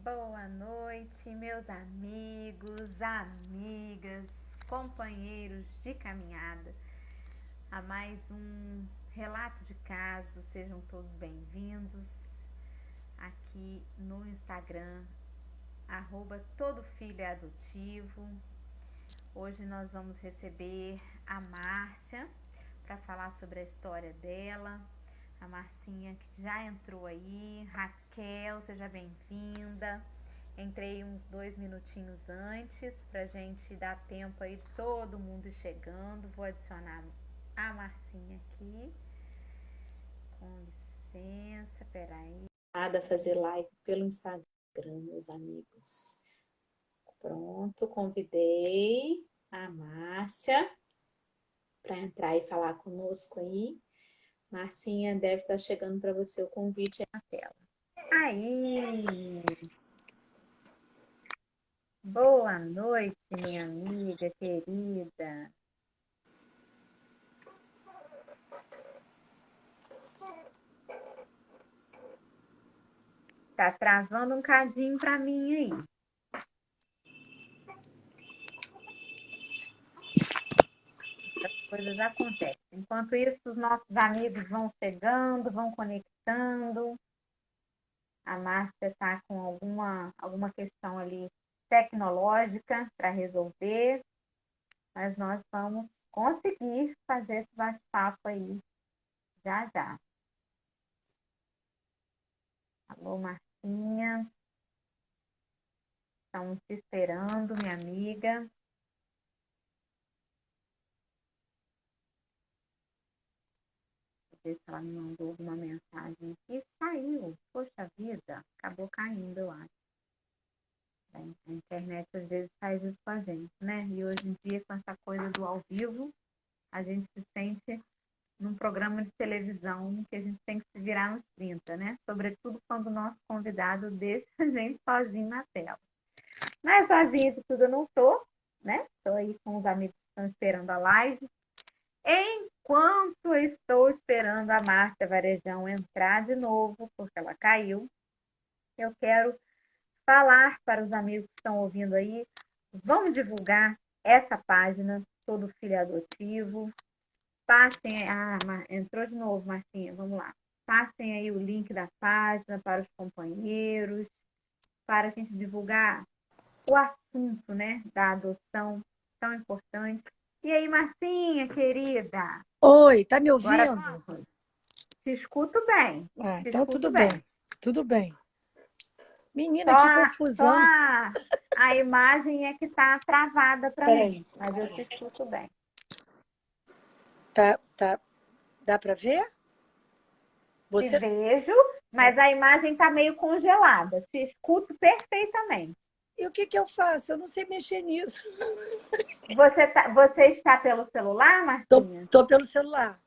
Boa noite, meus amigos, amigas, companheiros de caminhada, a mais um relato de caso. Sejam todos bem-vindos aqui no Instagram, @todofilhoadotivo. Hoje nós vamos receber a Márcia para falar sobre a história dela. A Marcinha que já entrou aí. Raquel, seja bem-vinda. Entrei uns 2 minutinhos antes pra gente dar tempo aí de todo mundo ir chegando. Vou adicionar a Marcinha aqui. Com licença, peraí. A fazer live pelo Instagram, meus amigos. Pronto, convidei a Márcia para entrar e falar conosco aí. Marcinha, deve estar chegando para você o convite aí na tela. Aí! Boa noite, minha amiga querida. Tá travando um cadinho para mim aí. Coisas acontecem. Enquanto isso, os nossos amigos vão chegando, vão conectando. A Márcia está com alguma questão ali tecnológica para resolver, mas nós vamos conseguir fazer esse bate-papo aí já já. Alô, Marcinha. Estamos te esperando, minha amiga. Ver se ela me mandou alguma mensagem aqui. Saiu. Poxa vida, acabou caindo, eu acho. A internet às vezes faz isso com a gente, né? E hoje em dia, com essa coisa do ao vivo, a gente se sente num programa de televisão que a gente tem que se virar nos 30, né? Sobretudo quando o nosso convidado deixa a gente sozinho na tela. Mas sozinha de tudo eu não tô, né? Estou aí com os amigos que estão esperando a live. Enquanto eu estou esperando a Márcia Varejão entrar de novo, porque ela caiu, eu quero falar para os amigos que estão ouvindo aí, vamos divulgar essa página, Todo Filho Adotivo. Passem, entrou de novo, Marcinha, vamos lá. Passem aí o link da página para os companheiros, para a gente divulgar o assunto, né, da adoção tão importante. E aí, Marcinha, querida? Oi, tá me ouvindo? Agora, te escuto bem. Então tudo bem, tudo bem. Menina, Só que confusão. a imagem é que tá travada para mim, mas eu te escuto bem. Tá, dá para ver? Te vejo, mas a imagem tá meio congelada. Te escuto perfeitamente. E o que eu faço? Eu não sei mexer nisso. Você está pelo celular, Marcinha? Tô pelo celular.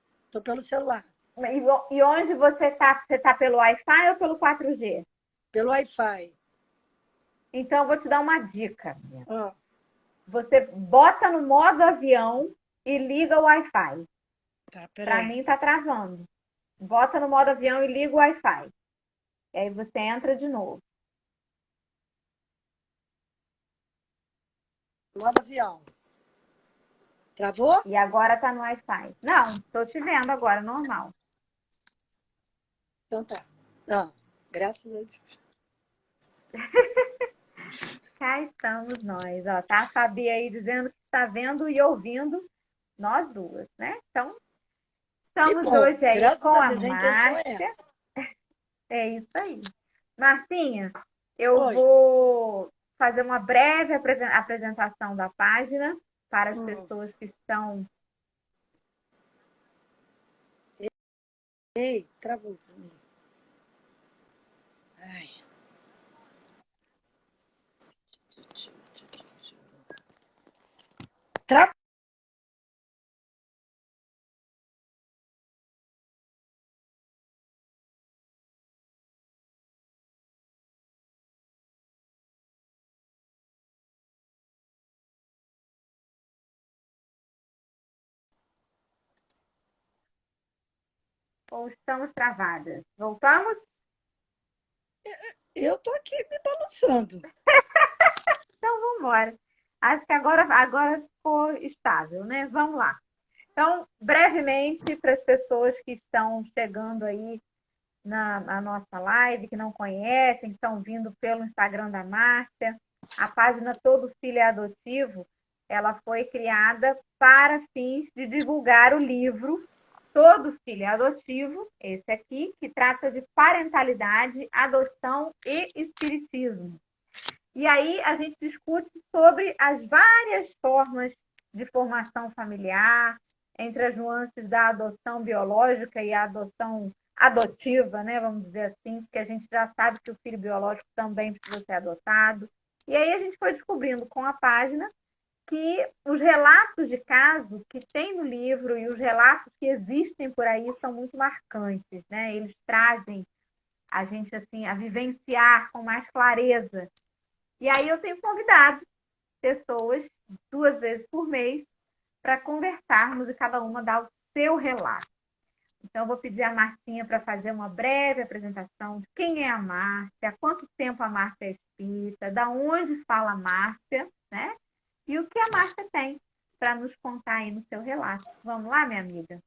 E onde você está? Você está pelo Wi-Fi ou pelo 4G? Pelo Wi-Fi. Então, eu vou te dar uma dica. Ah. Você bota no modo avião e liga o Wi-Fi. Tá, para mim tá travando. Bota no modo avião e liga o Wi-Fi. E aí você entra de novo. Modo avião. Travou? E agora tá no Wi-Fi. Não, tô te vendo agora, normal. Então tá. Ah, graças a Deus. Cá estamos nós. Ó, tá a Fabi aí dizendo que está vendo e ouvindo nós duas, né? Então, estamos hoje aí graças com a a Deus, a intenção é Márcia. essa. É isso aí. Marcinha, eu Oi. vou fazer uma breve apresentação da página para as pessoas que estão... Ei, travou pra mim. Ai. Travou. Ou estamos travadas? Voltamos? Eu tô aqui me balançando. Então, vamos embora. Acho que agora ficou estável, né? Vamos lá. Então, brevemente, para as pessoas que estão chegando aí na nossa live, que não conhecem, que estão vindo pelo Instagram da Márcia, a página Todo Filho é Adotivo, ela foi criada para fins de divulgar o livro Todo Filho é Adotivo, esse aqui, que trata de parentalidade, adoção e espiritismo. E aí a gente discute sobre as várias formas de formação familiar, entre as nuances da adoção biológica e a adoção adotiva, né? Vamos dizer assim, porque a gente já sabe que o filho biológico também precisa ser adotado. E aí a gente foi descobrindo com a página que os relatos de caso que tem no livro e os relatos que existem por aí são muito marcantes, né? Eles trazem a gente assim a vivenciar com mais clareza. E aí eu tenho convidado pessoas 2 vezes por mês para conversarmos e cada uma dar o seu relato. Então, eu vou pedir a Marcinha para fazer uma breve apresentação de quem é a Márcia, há quanto tempo a Márcia é espírita, da onde fala a Márcia, né? E o que a Márcia tem para nos contar aí no seu relato. Vamos lá, minha amiga?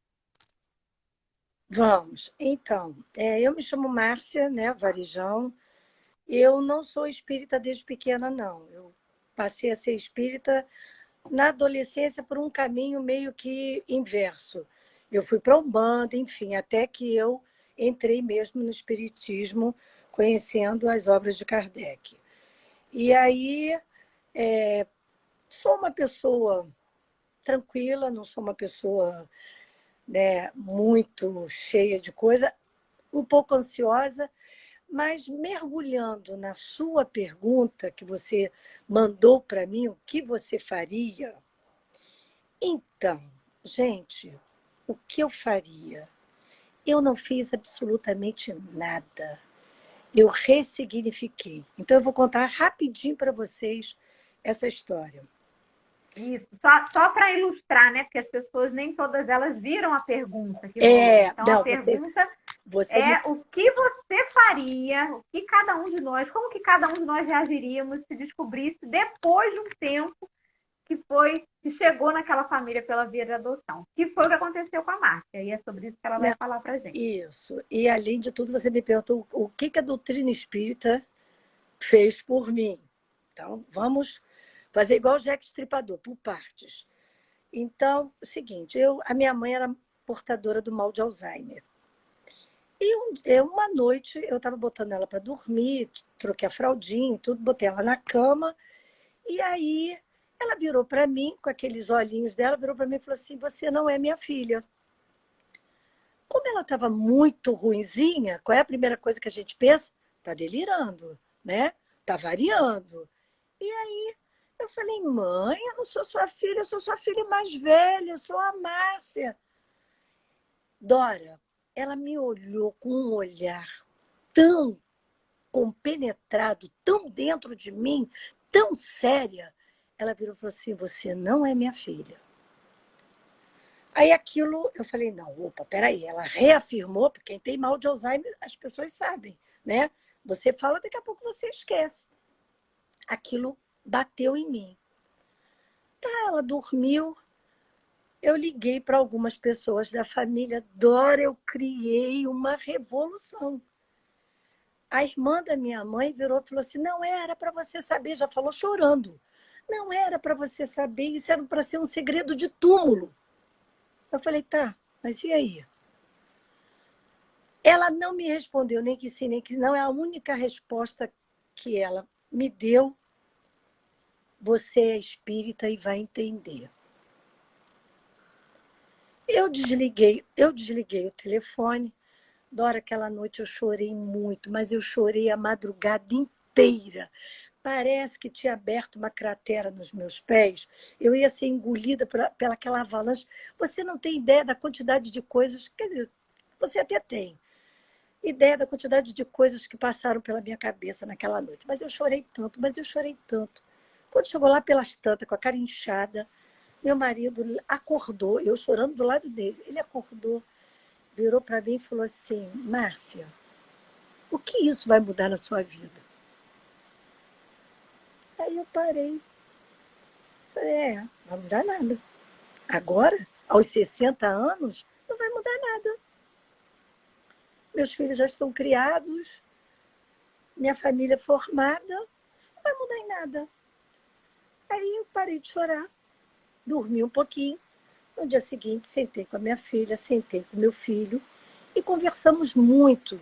Vamos. Então, eu me chamo Márcia, né, Varijão. Eu não sou espírita desde pequena, não. Eu passei a ser espírita na adolescência por um caminho meio que inverso. Eu fui para a Umbanda, enfim, até que eu entrei mesmo no espiritismo, conhecendo as obras de Kardec. E aí, sou uma pessoa tranquila, não sou uma pessoa, né, muito cheia de coisa, um pouco ansiosa, mas mergulhando na sua pergunta que você mandou para mim, o que você faria? Então, gente, o que eu faria? Eu não fiz absolutamente nada. Eu ressignifiquei. Então, eu vou contar rapidinho para vocês essa história. Isso, só para ilustrar, né? Porque as pessoas, nem todas elas viram a pergunta que rolou. Então, a Não, pergunta você me. é o que você faria, o que cada um de nós, como que cada um de nós reagiríamos se descobrisse depois de um tempo que chegou naquela família pela via de adoção, que foi o que aconteceu com a Márcia, e é sobre isso que ela vai Não, falar para gente. isso. E, além de tudo, você me perguntou o que a doutrina espírita fez por mim. Então, vamos fazer igual o Jack Estripador, por partes. Então, o seguinte, a minha mãe era portadora do mal de Alzheimer. E uma noite eu estava botando ela para dormir, troquei a fraldinha, tudo, botei ela na cama, e aí ela virou para mim, com aqueles olhinhos dela, virou para mim e falou assim: "Você não é minha filha". Como ela estava muito ruinzinha, qual é a primeira coisa que a gente pensa? Está delirando, né? Está variando. E aí eu falei: "Mãe, eu não sou sua filha, eu sou sua filha mais velha, eu sou a Márcia". Dora, ela me olhou com um olhar tão compenetrado, tão dentro de mim, tão séria. Ela virou e falou assim: "Você não é minha filha". Aí aquilo, eu falei: "Não, opa, peraí". Ela reafirmou, porque quem tem mal de Alzheimer, as pessoas sabem, né? Você fala, daqui a pouco você esquece. Aquilo bateu em mim. Tá, ela dormiu. Eu liguei para algumas pessoas da família. Dora, eu criei uma revolução. A irmã da minha mãe virou e falou assim: "Não era para você saber", já falou chorando. "Não era para você saber, isso era para ser um segredo de túmulo". Eu falei: "Tá, mas e aí?". Ela não me respondeu nem que sim, nem que não. É a única resposta que ela me deu: "Você é espírita e vai entender". Eu desliguei o telefone. Dora, aquela noite eu chorei muito, mas eu chorei a madrugada inteira. Parece que tinha aberto uma cratera nos meus pés. Eu ia ser engolida pela aquela avalanche. Você não tem ideia da quantidade de coisas, quer dizer, você até tem ideia da quantidade de coisas que passaram pela minha cabeça naquela noite. Mas eu chorei tanto, mas eu chorei tanto. Quando chegou lá pelas tantas, com a cara inchada, meu marido acordou, eu chorando do lado dele. Ele acordou, virou para mim e falou assim: "Márcia, O que isso vai mudar na sua vida? Aí eu parei. Falei, não vai mudar nada. Agora, aos 60 anos, não vai mudar nada. Meus filhos já estão criados, minha família formada, isso não vai mudar em nada. Aí eu parei de chorar, dormi um pouquinho. No dia seguinte, sentei com a minha filha, sentei com meu filho e conversamos muito.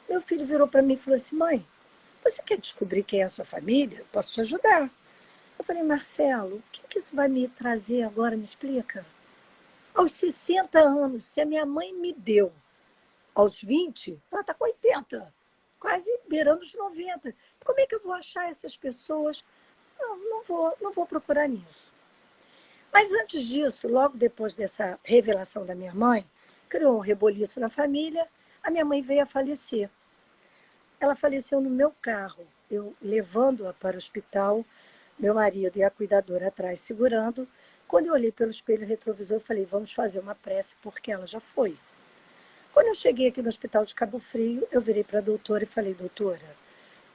Meu filho virou para mim e falou assim, mãe, você quer descobrir quem é a sua família? Eu posso te ajudar. Eu falei, Marcelo, o que isso vai me trazer agora? Me explica. Aos 60 anos, se a minha mãe me deu aos 20, ela está com 80, quase beirando os 90. Como é que eu vou achar essas pessoas? Não vou procurar nisso. Mas antes disso, logo depois dessa revelação da minha mãe, criou um reboliço na família, a minha mãe veio a falecer. Ela faleceu no meu carro, eu levando-a para o hospital, meu marido e a cuidadora atrás segurando. Quando eu olhei pelo espelho retrovisor, eu falei, vamos fazer uma prece, porque ela já foi. Quando eu cheguei aqui no hospital de Cabo Frio, eu virei para a doutora e falei, doutora,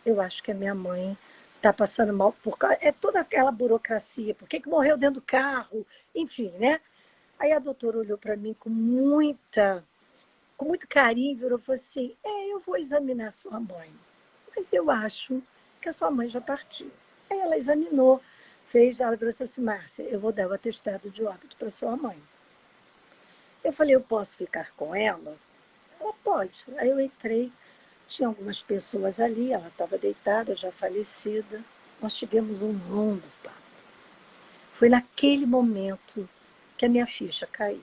eu acho que a minha mãe está passando mal, por causa... é toda aquela burocracia, por que morreu dentro do carro, enfim, né? Aí a doutora olhou para mim com muito carinho, virou e falou assim, eu vou examinar sua mãe, mas eu acho que a sua mãe já partiu. Aí ela examinou, ela virou assim, Márcia, eu vou dar o atestado de óbito para sua mãe. Eu falei, eu posso ficar com ela? Ela pode. Aí eu entrei, tinha algumas pessoas ali, ela estava deitada, já falecida. Nós tivemos um longo papo. Foi naquele momento que a minha ficha caiu.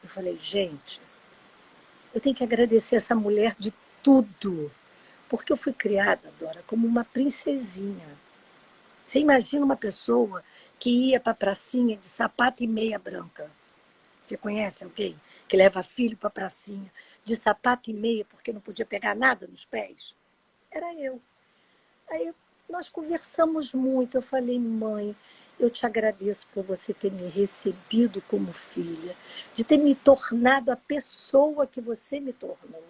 Eu falei, gente, eu tenho que agradecer essa mulher de tudo, porque eu fui criada, Dora, como uma princesinha. Você imagina uma pessoa que ia para a pracinha de sapato e meia branca. Você conhece alguém que leva filho para a pracinha de sapato e meia porque não podia pegar nada nos pés? Era eu. Aí nós conversamos muito. Eu falei, mãe, eu te agradeço por você ter me recebido como filha, de ter me tornado a pessoa que você me tornou.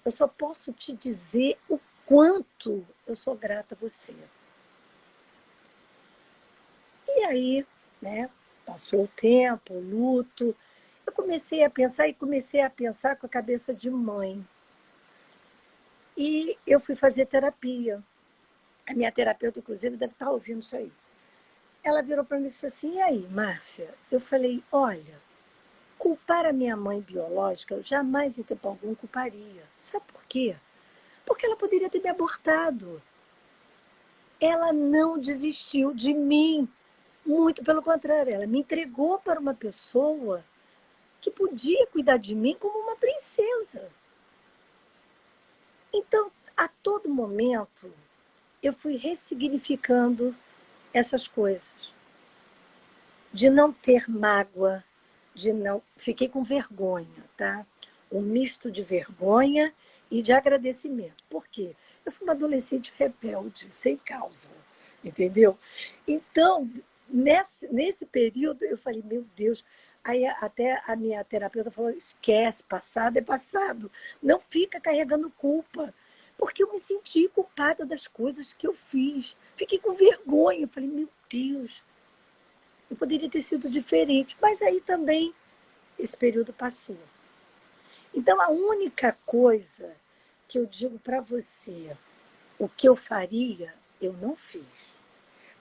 Eu só posso te dizer o quanto eu sou grata a você. E aí, né, passou o tempo, o luto, eu comecei a pensar com a cabeça de mãe. E eu fui fazer terapia. A minha terapeuta, inclusive, deve estar ouvindo isso aí. Ela virou para mim e disse assim, e aí, Márcia? Eu falei, olha, culpar a minha mãe biológica, eu jamais em tempo algum culparia. Sabe por quê? Porque ela poderia ter me abortado. Ela não desistiu de mim. Muito pelo contrário, ela me entregou para uma pessoa que podia cuidar de mim como uma princesa. Então, a todo momento, eu fui ressignificando essas coisas. De não ter mágoa, de não... Fiquei com vergonha, tá? Um misto de vergonha e de agradecimento. Por quê? Eu fui uma adolescente rebelde, sem causa, entendeu? Então, nesse período, eu falei, meu Deus... Aí até a minha terapeuta falou, esquece, passado é passado. Não fica carregando culpa. Porque eu me senti culpada das coisas que eu fiz. Fiquei com vergonha. Eu falei, meu Deus, eu poderia ter sido diferente. Mas aí também esse período passou. Então, a única coisa que eu digo para você, o que eu faria, eu não fiz.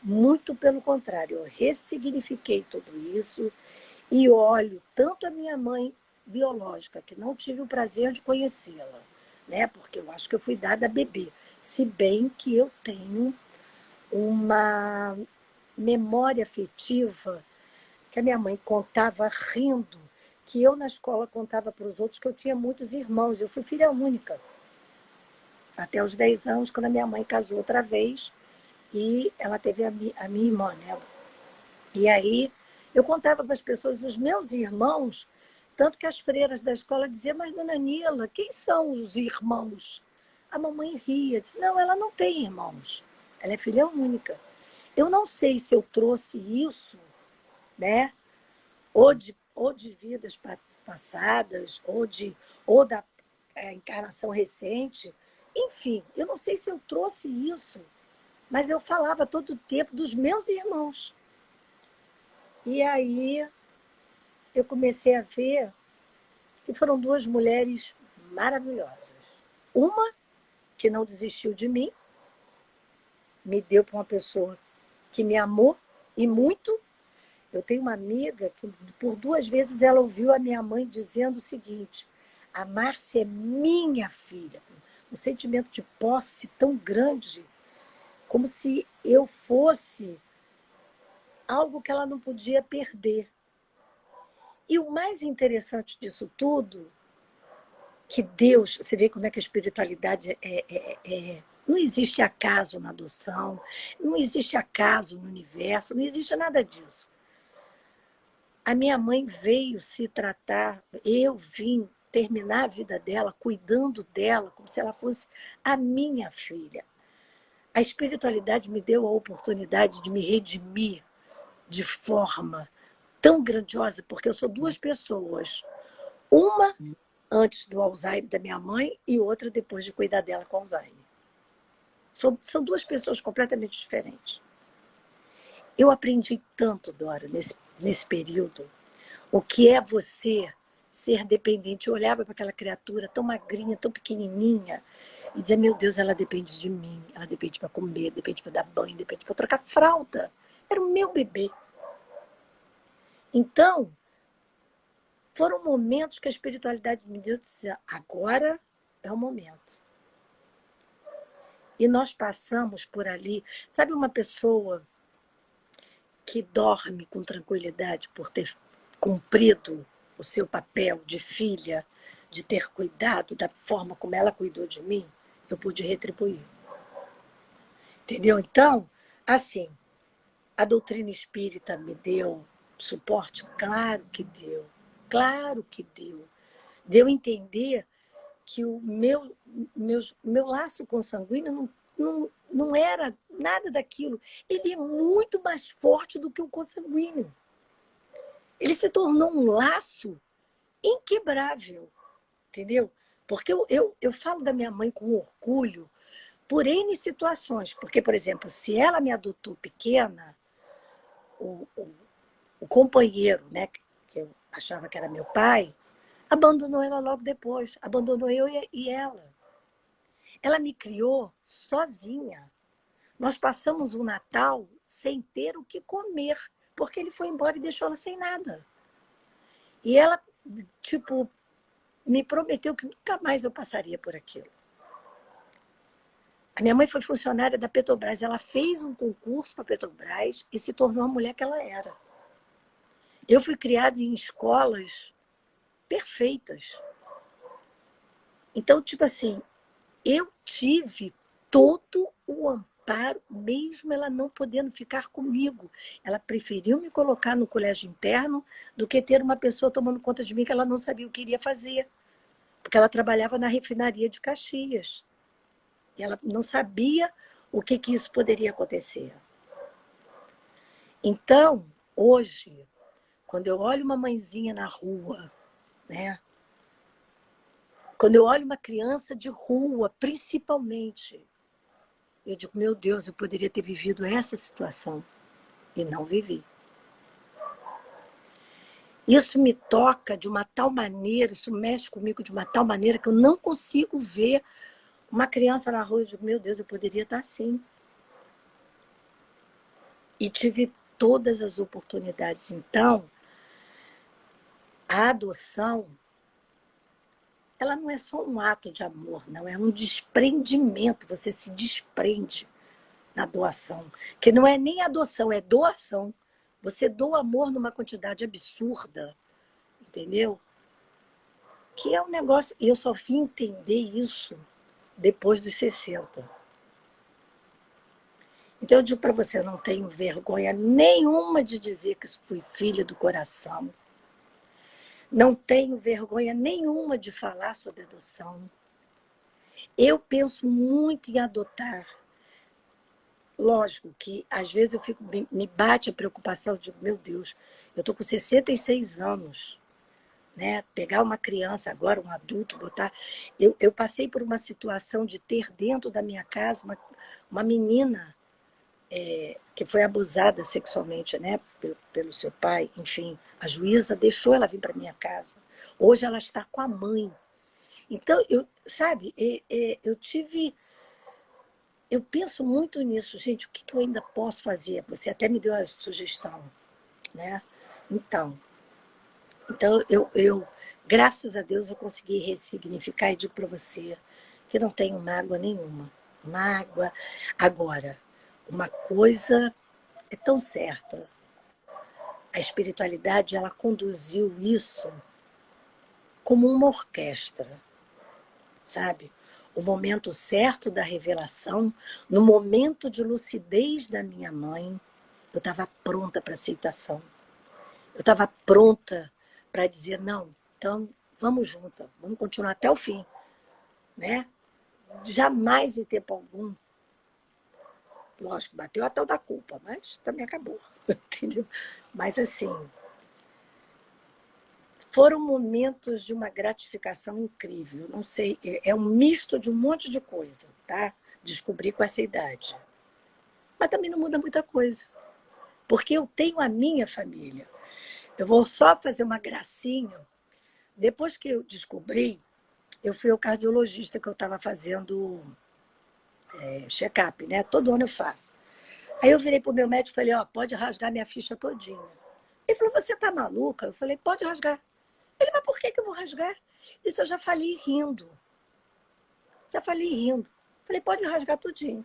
Muito pelo contrário, eu ressignifiquei tudo isso e olho tanto a minha mãe biológica, que não tive o prazer de conhecê-la, né? Porque eu acho que eu fui dada a bebê, se bem que eu tenho uma memória afetiva que a minha mãe contava rindo, que eu na escola contava para os outros que eu tinha muitos irmãos, eu fui filha única. Até os 10 anos, quando a minha mãe casou outra vez, e ela teve a minha irmã, né? E aí eu contava para as pessoas os meus irmãos, tanto que as freiras da escola diziam, mas dona Nila, quem são os irmãos? A mamãe ria, disse, não, ela não tem irmãos, ela é filha única. Eu não sei se eu trouxe isso, né? ou de vidas passadas, ou da encarnação recente. Enfim, eu não sei se eu trouxe isso, mas eu falava todo o tempo dos meus irmãos. E aí eu comecei a ver que foram duas mulheres maravilhosas. Uma que não desistiu de mim, me deu para uma pessoa que me amou e muito. Eu tenho uma amiga que por 2 vezes ela ouviu a minha mãe dizendo o seguinte: a Márcia é minha filha. Um sentimento de posse tão grande, como se eu fosse algo que ela não podia perder. E o mais interessante disso tudo, que Deus, você vê como é que a espiritualidade não existe acaso na adoção, não existe acaso no universo, não existe nada disso. A minha mãe veio se tratar, eu vim terminar a vida dela, cuidando dela, como se ela fosse a minha filha. A espiritualidade me deu a oportunidade de me redimir de forma tão grandiosa, porque eu sou 2 pessoas. Uma antes do Alzheimer da minha mãe e outra depois de cuidar dela com Alzheimer. São 2 pessoas completamente diferentes. Eu aprendi tanto, Dora, nesse período, o que é você ser dependente. Eu olhava para aquela criatura tão magrinha, tão pequenininha, e dizia, meu Deus, ela depende de mim, ela depende para comer, depende para dar banho, depende para trocar fralda. Era o meu bebê. Então, foram momentos que a espiritualidade me deu, dizia, agora é o momento. E nós passamos por ali. Sabe uma pessoa que dorme com tranquilidade por ter cumprido o seu papel de filha, de ter cuidado da forma como ela cuidou de mim? Eu pude retribuir. Entendeu? Então, assim, a doutrina espírita me deu suporte? Claro que deu. Claro que deu. Deu a entender que o meu laço consanguíneo não era nada daquilo. Ele é muito mais forte do que o consanguíneo. Ele se tornou um laço inquebrável, entendeu? Porque eu falo da minha mãe com orgulho por N situações. Porque, por exemplo, se ela me adotou pequena, o companheiro, né, que eu achava que era meu pai, abandonou ela logo depois. Abandonou eu e ela. Ela me criou sozinha. Nós passamos o Natal sem ter o que comer, porque ele foi embora e deixou ela sem nada. E ela, tipo, me prometeu que nunca mais eu passaria por aquilo. A minha mãe foi funcionária da Petrobras. Ela fez um concurso para a Petrobras e se tornou a mulher que ela era. Eu fui criada em escolas perfeitas. Então, tipo assim, eu tive todo o amparo, mesmo ela não podendo ficar comigo. Ela preferiu me colocar no colégio interno do que ter uma pessoa tomando conta de mim que ela não sabia o que iria fazer. Porque ela trabalhava na refinaria de Caxias. E ela não sabia o que isso poderia acontecer. Então, hoje, quando eu olho uma mãezinha na rua, né? Quando eu olho uma criança de rua, principalmente, eu digo, meu Deus, eu poderia ter vivido essa situação e não vivi. Isso me toca de uma tal maneira, isso mexe comigo de uma tal maneira que eu não consigo ver uma criança na rua e digo, meu Deus, eu poderia estar assim. E tive todas as oportunidades. Então, a adoção, ela não é só um ato de amor, não, é um desprendimento, você se desprende na doação, que não é nem adoção, é doação. Você doa amor numa quantidade absurda, entendeu? Que é um negócio, e eu só vim entender isso depois dos 60. Então eu digo para você, eu não tenho vergonha nenhuma de dizer que fui filha do coração. Não tenho vergonha nenhuma de falar sobre adoção. Eu penso muito em adotar. Lógico que, às vezes, me bate a preocupação, eu digo, meu Deus, eu estou com 66 anos. né? Pegar uma criança agora, um adulto, botar... Eu passei por uma situação de ter dentro da minha casa uma menina que foi abusada sexualmente, né? Pelo seu pai, enfim. A juíza deixou ela vir para minha casa. Hoje ela está com a mãe. Então, sabe, eu penso muito nisso, gente, o que eu ainda posso fazer? Você até me deu a sugestão, né? Então graças a Deus, eu consegui ressignificar e digo para você que não tenho mágoa nenhuma. Mágoa. Agora, uma coisa é tão certa. A espiritualidade, ela conduziu isso como uma orquestra, sabe? O momento certo da revelação, no momento de lucidez da minha mãe, eu estava pronta para aceitação. Eu estava pronta para dizer, não, então vamos juntas, vamos continuar até o fim, né? Jamais em tempo algum, lógico, bateu até o da culpa, mas também acabou, entendeu? Mas assim, foram momentos de uma gratificação incrível. Não sei, é um misto de um monte de coisa, tá? Descobri com essa idade. Mas também não muda muita coisa, porque eu tenho a minha família. Eu vou só fazer uma gracinha. Depois que eu descobri, eu fui ao cardiologista que eu estava fazendo check-up, né? Todo ano eu faço. Aí eu virei para o meu médico e falei, ó, pode rasgar minha ficha todinha. Ele falou, você tá maluca? Eu falei, pode rasgar. Ele, mas por que eu vou rasgar? Isso eu já falei rindo. Já falei rindo. Falei, pode rasgar tudinho.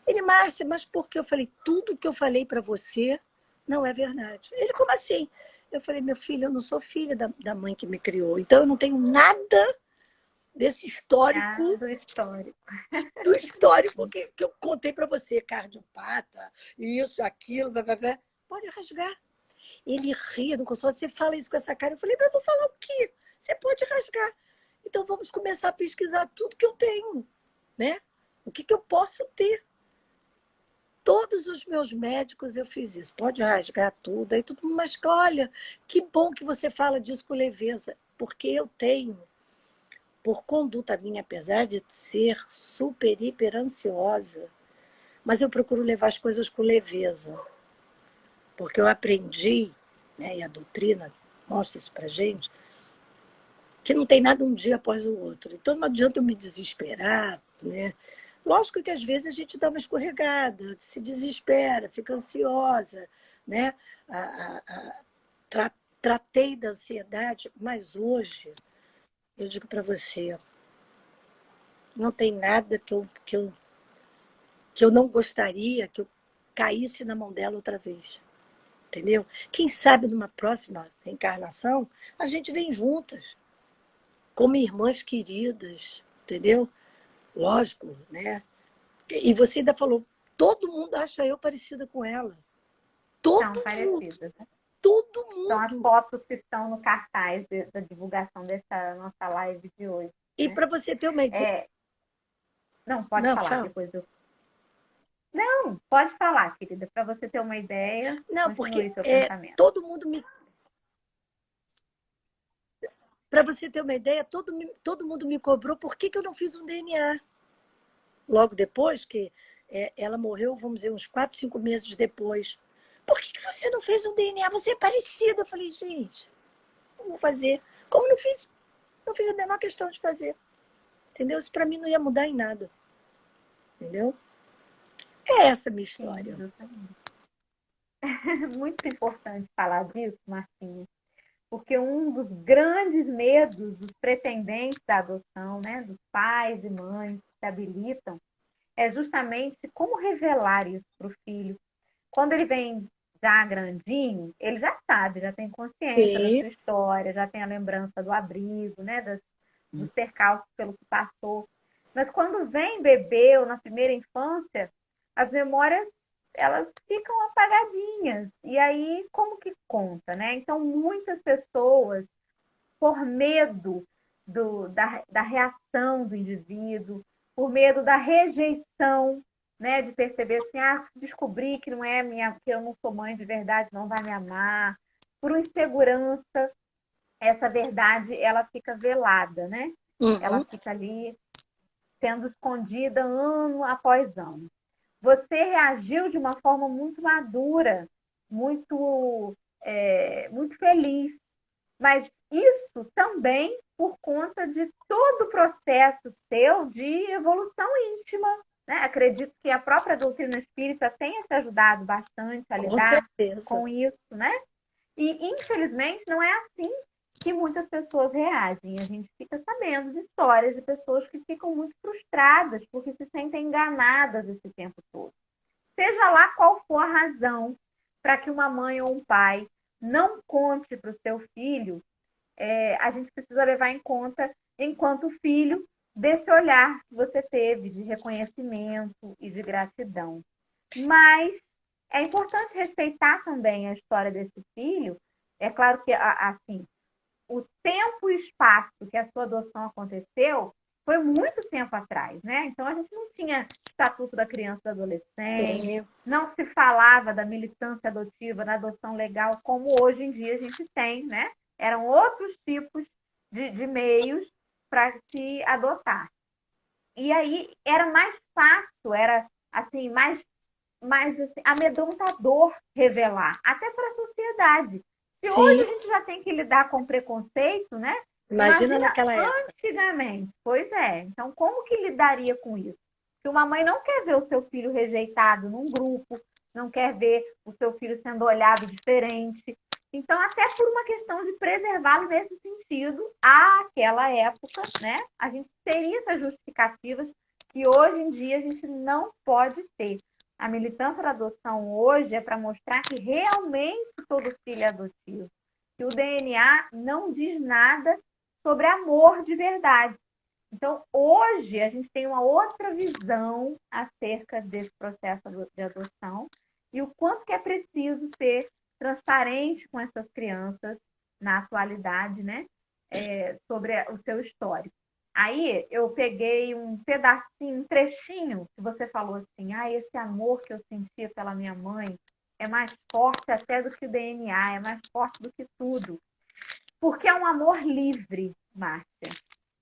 Ele, Márcia, mas por que? Eu falei, tudo que eu falei para você não é verdade. Ele, como assim? Eu falei, meu filho, eu não sou filha da mãe que me criou, então eu não tenho nada desse histórico, do histórico que eu contei para você, cardiopata, isso, aquilo, blá, blá, blá. Pode rasgar. Ele ria, não gostou, você fala isso com essa cara. Eu falei, mas eu vou falar o quê? Você pode rasgar. Então vamos começar a pesquisar tudo que eu tenho, né? O que eu posso ter? Todos os meus médicos eu fiz isso. Pode rasgar tudo. Aí todo mundo, mas olha, que bom que você fala disso com leveza, porque eu tenho, por conduta minha, apesar de ser super, hiper ansiosa, mas eu procuro levar as coisas com leveza, porque eu aprendi, né, e a doutrina mostra isso pra gente, que não tem nada um dia após o outro. Então não adianta eu me desesperar, né? Lógico que às vezes a gente dá uma escorregada, se desespera, fica ansiosa, né? Tratei da ansiedade, mas hoje eu digo para você, não tem nada que eu não gostaria que eu caísse na mão dela outra vez. Entendeu? Quem sabe numa próxima reencarnação a gente vem juntas, como irmãs queridas, entendeu? Lógico, né? E você ainda falou, todo mundo acha eu parecida com ela. Todo São mundo. parecidas, né? Todo São as mundo. fotos que estão no cartaz da divulgação dessa nossa live de hoje. E Né? para você ter uma ideia. Não, pode Não, falar, fala. depois eu. Não, pode falar, querida, para você ter uma ideia, Não, porque continue seu pensamento. todo mundo me. Para você ter uma ideia, todo mundo me cobrou por que eu não fiz um DNA. Logo depois que ela morreu, vamos dizer, uns 4, 5 meses depois. Por que você não fez um DNA? Você é parecida. Eu falei, gente, como vou fazer? Como não fiz? Não fiz a menor questão de fazer. Entendeu? Isso para mim não ia mudar em nada. Entendeu? É essa a minha história. Sim, muito importante falar disso, Marcinha, porque um dos grandes medos dos pretendentes à adoção, né, dos pais e mães que se habilitam, é justamente como revelar isso para o filho. Quando ele vem já grandinho, ele já sabe, já tem consciência da Sim. sua história, já tem a lembrança do abrigo, né, dos percalços pelo que passou. Mas quando vem bebê ou na primeira infância, as memórias elas ficam apagadinhas. E aí, como que conta, né? Então, muitas pessoas, por medo da reação do indivíduo, por medo da rejeição, né? De perceber assim, descobri que não é minha, que eu não sou mãe de verdade, não vai me amar, por uma insegurança, essa verdade ela fica velada, né? Ela Uhum. fica ali sendo escondida ano após ano. Você reagiu de uma forma muito madura, muito feliz, mas isso também por conta de todo o processo seu de evolução íntima. Né? Acredito que a própria doutrina espírita tenha te ajudado bastante a Com lidar certeza. com isso, né? E, infelizmente, não é assim que muitas pessoas reagem. A gente fica sabendo de histórias de pessoas que ficam muito frustradas porque se sentem enganadas esse tempo todo. Seja lá qual for a razão para que uma mãe ou um pai não conte para o seu filho, a gente precisa levar em conta, enquanto filho, desse olhar que você teve de reconhecimento e de gratidão. Mas é importante respeitar também a história desse filho. É claro que, assim, o tempo e espaço que a sua adoção aconteceu foi muito tempo atrás, né? Então a gente não tinha Estatuto da Criança e do Adolescente, Sim. não se falava da militância adotiva, da adoção legal, como hoje em dia a gente tem, né? Eram outros tipos de meios para se adotar. E aí era mais fácil, era assim, mais assim, amedrontador revelar, até para a sociedade. Se hoje Sim. a gente já tem que lidar com preconceito, né? Imagina Imagina naquela época. antigamente. Pois é. Então, como que lidaria com isso? Que uma mãe não quer ver o seu filho rejeitado num grupo, não quer ver o seu filho sendo olhado diferente. Então, até por uma questão de preservá-lo nesse sentido, àquela época, né? A gente teria essas justificativas que hoje em dia a gente não pode ter. A militância da adoção hoje é para mostrar que realmente todo filho é adotivo. Que o DNA não diz nada sobre amor de verdade. Então, hoje, a gente tem uma outra visão acerca desse processo de adoção e o quanto que é preciso ser transparente com essas crianças na atualidade, né? Sobre o seu histórico. Aí eu peguei um pedacinho, um trechinho que você falou assim, esse amor que eu sentia pela minha mãe é mais forte até do que o DNA, é mais forte do que tudo. Porque é um amor livre, Márcia.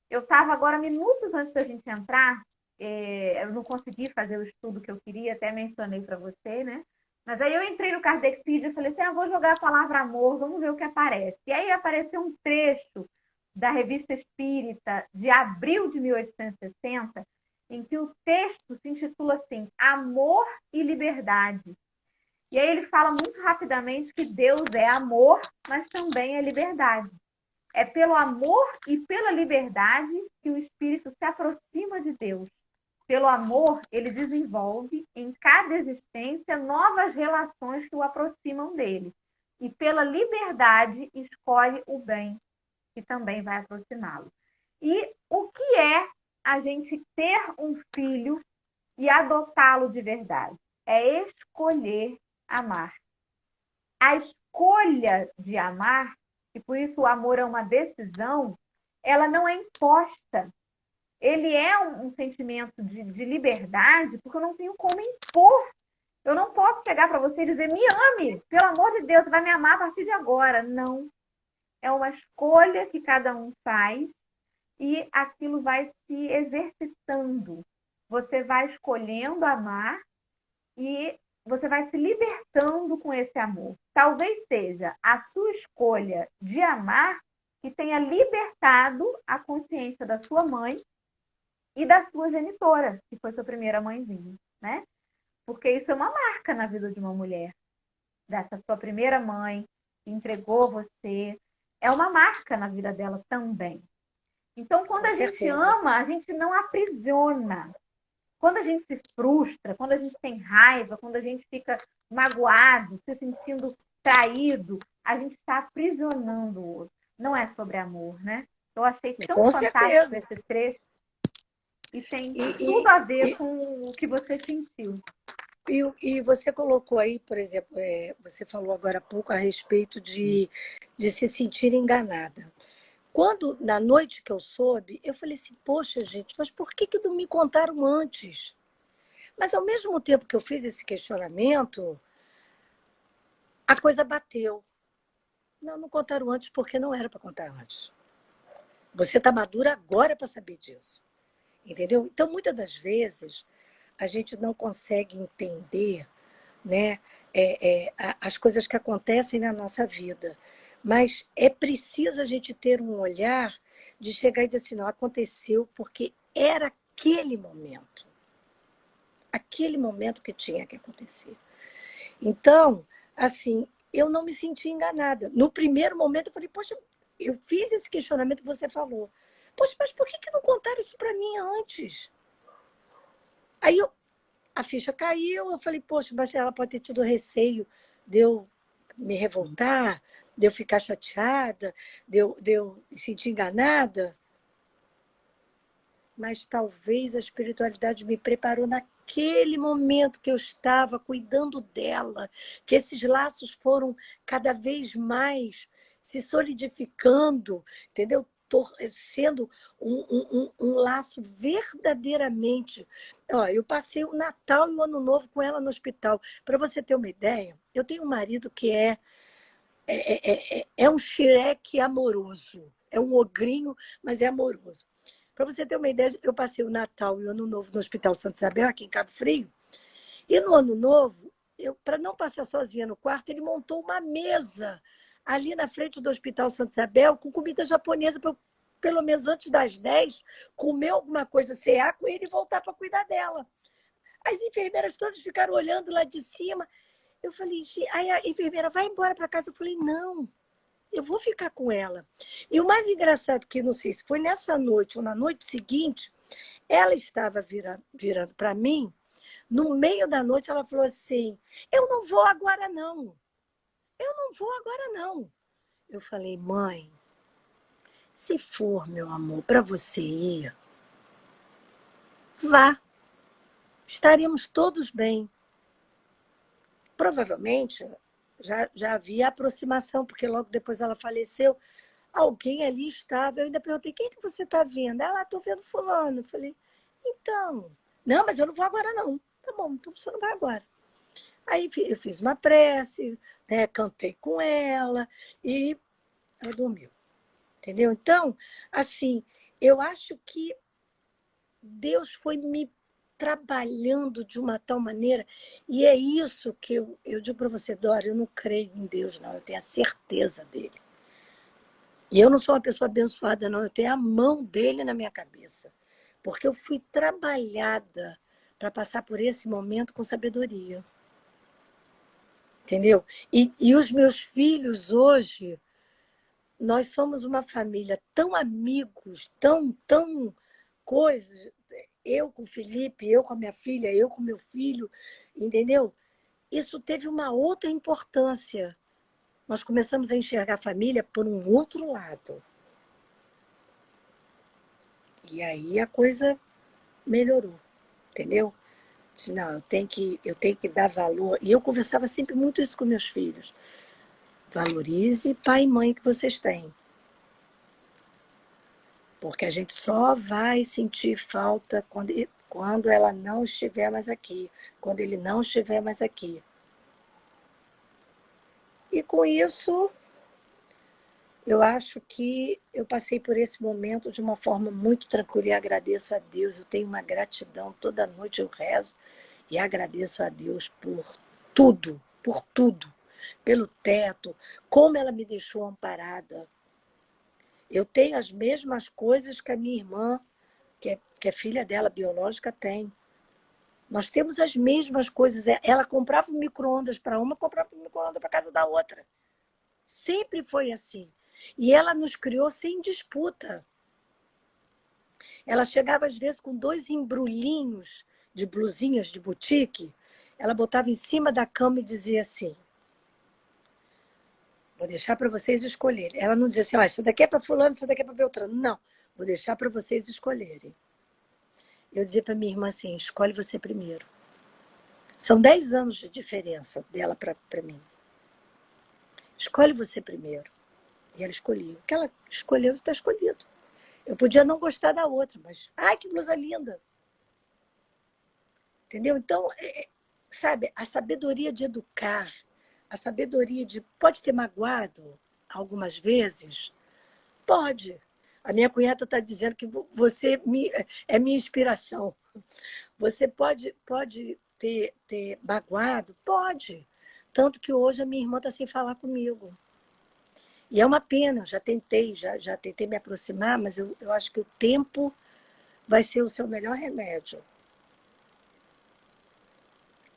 Eu estava agora, minutos antes da gente entrar, eu não consegui fazer o estudo que eu queria, até mencionei para você, né? Mas aí eu entrei no Kardecpedia e falei assim, vou jogar a palavra amor, vamos ver o que aparece. E aí apareceu um trecho da Revista Espírita de abril de 1860, em que o texto se intitula assim, Amor e Liberdade. E aí ele fala muito rapidamente que Deus é amor, mas também é liberdade. É pelo amor e pela liberdade que o espírito se aproxima de Deus. Pelo amor, ele desenvolve em cada existência novas relações que o aproximam dele. E pela liberdade, escolhe o bem, que também vai aproximá-lo. E o que é a gente ter um filho e adotá-lo de verdade? É escolher amar. A escolha de amar, e por isso o amor é uma decisão, ela não é imposta. Ele é um sentimento de liberdade, porque eu não tenho como impor. Eu não posso chegar para você e dizer, me ame, pelo amor de Deus, você vai me amar a partir de agora. Não. É uma escolha que cada um faz e aquilo vai se exercitando. Você vai escolhendo amar e você vai se libertando com esse amor. Talvez seja a sua escolha de amar que tenha libertado a consciência da sua mãe e da sua genitora, que foi sua primeira mãezinha, né? Porque isso é uma marca na vida de uma mulher, dessa sua primeira mãe que entregou você, é uma marca na vida dela também. Então, quando Com a gente certeza. ama, a gente não aprisiona. Quando a gente se frustra, quando a gente tem raiva, quando a gente fica magoado, se sentindo traído, a gente está aprisionando o outro. Não é sobre amor, né? Eu achei tão Com fantástico certeza. esse trecho e tem E, tudo e, a ver e, com o que você sentiu. e você colocou aí, por exemplo, você falou agora há pouco a respeito de se sentir enganada. Quando, na noite que eu soube, eu falei assim, poxa, gente, mas por que não me contaram antes? Mas, ao mesmo tempo que eu fiz esse questionamento, a coisa bateu. Não, não contaram antes porque não era para contar antes. Você está madura agora para saber disso. Entendeu? Então, muitas das vezes, a gente não consegue entender, né, as coisas que acontecem na nossa vida. Mas é preciso a gente ter um olhar de chegar e dizer assim, não, aconteceu porque era aquele momento que tinha que acontecer. Então, assim, eu não me senti enganada. No primeiro momento, eu falei, poxa, eu fiz esse questionamento que você falou. Poxa, mas por que não contaram isso para mim antes? Aí a ficha caiu, eu falei, poxa, mas ela pode ter tido receio de eu me revoltar, de eu ficar chateada, de eu me sentir enganada. Mas talvez a espiritualidade me preparou naquele momento que eu estava cuidando dela, que esses laços foram cada vez mais se solidificando, entendeu? Sendo um laço verdadeiramente. Ó, eu passei o Natal e o Ano Novo com ela no hospital. Para você ter uma ideia, eu tenho um marido que é um xireque amoroso, é um ogrinho, mas é amoroso. Para você ter uma ideia, eu passei o Natal e o Ano Novo no Hospital Santa Isabel, aqui em Cabo Frio, e no Ano Novo, para não passar sozinha no quarto, ele montou uma mesa ali na frente do Hospital Santa Isabel com comida japonesa para eu, pelo menos antes das 10, comer alguma coisa, cear com ele e voltar para cuidar dela. As enfermeiras todas ficaram olhando lá de cima. Eu falei, aí a enfermeira, vai embora para casa. Eu falei, não, eu vou ficar com ela. E o mais engraçado que, não sei se foi nessa noite ou na noite seguinte, ela estava virando para mim, no meio da noite ela falou assim, eu não vou agora não, eu não vou agora não. Eu falei, mãe, se for, meu amor, para você ir, vá, estaremos todos bem. Provavelmente já havia aproximação, porque logo depois ela faleceu, alguém ali estava. Eu ainda perguntei, quem que você está vendo? Ela, estou vendo fulano. Eu falei, então, não, mas eu não vou agora não. Tá bom, então você não vai agora. Aí eu fiz uma prece, né, cantei com ela e ela dormiu. Entendeu? Então, assim, eu acho que Deus foi me trabalhando de uma tal maneira, e é isso que eu digo para você, Dora, eu não creio em Deus, não, eu tenho a certeza dele. E eu não sou uma pessoa abençoada, não, eu tenho a mão dele na minha cabeça, porque eu fui trabalhada para passar por esse momento com sabedoria. Entendeu? E os meus filhos hoje, nós somos uma família tão amigos, tão coisas. Eu com o Felipe, eu com a minha filha, eu com meu filho, entendeu? Isso teve uma outra importância. Nós começamos a enxergar a família por um outro lado. E aí a coisa melhorou, entendeu? Disse, não, eu tenho que dar valor. E eu conversava sempre muito isso com meus filhos. Valorize pai e mãe que vocês têm. Porque a gente só vai sentir falta quando ela não estiver mais aqui, quando ele não estiver mais aqui. E com isso, eu acho que eu passei por esse momento de uma forma muito tranquila e agradeço a Deus. Eu tenho uma gratidão, toda noite eu rezo e agradeço a Deus por tudo, pelo teto, como ela me deixou amparada. Eu tenho as mesmas coisas que a minha irmã, que é filha dela, biológica, tem. Nós temos as mesmas coisas. Ela comprava um micro-ondas para uma, comprava um micro-ondas para casa da outra. Sempre foi assim. E ela nos criou sem disputa. Ela chegava, às vezes, com 2 embrulhinhos de blusinhas de boutique. Ela botava em cima da cama e dizia assim, vou deixar para vocês escolherem. Ela não dizia assim, essa daqui é para fulano, essa daqui é para Beltrano. Não, vou deixar para vocês escolherem. Eu dizia para minha irmã assim, escolhe você primeiro. São 10 anos de diferença dela para mim. Escolhe você primeiro. E ela escolheu. O que ela escolheu está escolhido. Eu podia não gostar da outra, mas, ai, que blusa linda. Entendeu? Então, sabe, a sabedoria de educar, a sabedoria de... Pode ter magoado algumas vezes? Pode. A minha cunhada está dizendo que você é minha inspiração. Você pode ter magoado? Pode. Tanto que hoje a minha irmã está sem falar comigo. E é uma pena, eu já tentei me aproximar, mas eu acho que o tempo vai ser o seu melhor remédio.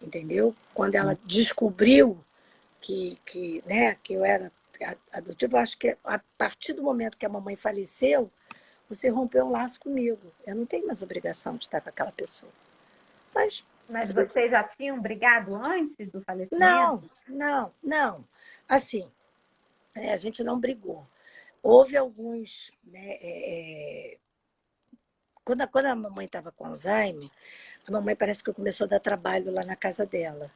Entendeu? Quando ela descobriu que eu era adotiva, eu acho que a partir do momento que a mamãe faleceu, você rompeu um laço comigo. Eu não tenho mais obrigação de estar com aquela pessoa. Mas vocês já tinham brigado antes do falecimento? não. Assim, a gente não brigou. Houve alguns, né, quando a mamãe estava com Alzheimer, a mamãe parece que começou a dar trabalho lá na casa dela.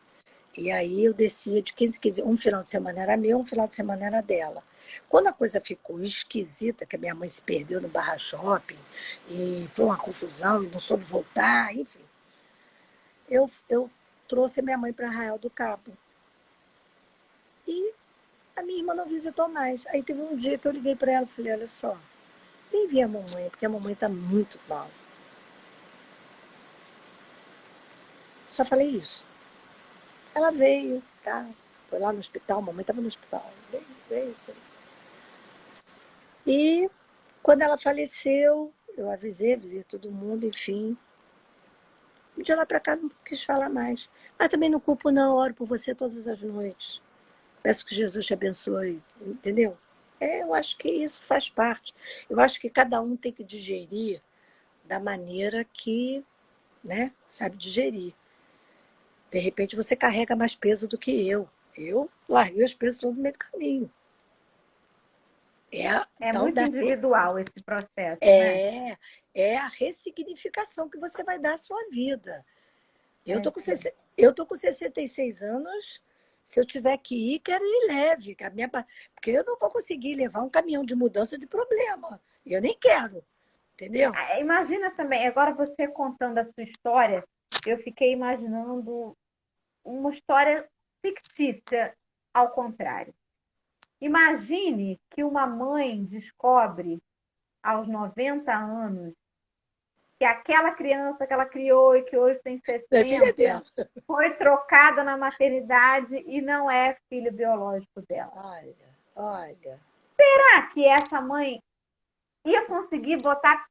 E aí eu descia de 15 em 15. Um final de semana era meu, um final de semana era dela. Quando a coisa ficou esquisita, que a minha mãe se perdeu no Barra Shopping, e foi uma confusão, e não soube voltar, enfim, eu trouxe a minha mãe para Arraial do Cabo. E a minha irmã não visitou mais. Aí teve um dia que eu liguei para ela e falei, olha só, vem ver a mamãe, porque a mamãe está muito mal. Só falei isso. Ela veio, tá? Foi lá no hospital, a mamãe estava no hospital. Veio. E quando ela faleceu, eu avisei todo mundo, enfim. De lá para cá não quis falar mais. Mas também não culpo não, oro por você todas as noites. Peço que Jesus te abençoe, entendeu? Eu acho que isso faz parte. Eu acho que cada um tem que digerir da maneira que, né, sabe digerir. De repente você carrega mais peso do que eu. Eu larguei os pesos todo no meio do caminho. É muito individual esse processo, né? É a ressignificação que você vai dar à sua vida. Eu tô com 66 anos. Se eu tiver que ir, quero ir leve. Porque eu não vou conseguir levar um caminhão de mudança de problema. Eu nem quero. Entendeu? Imagina também, agora você contando a sua história, eu fiquei imaginando uma história fictícia ao contrário. Imagine que uma mãe descobre aos 90 anos que aquela criança que ela criou e que hoje tem É filha 60 dela. foi trocada na maternidade e não é filho biológico dela. Olha. Será que essa mãe ia conseguir botar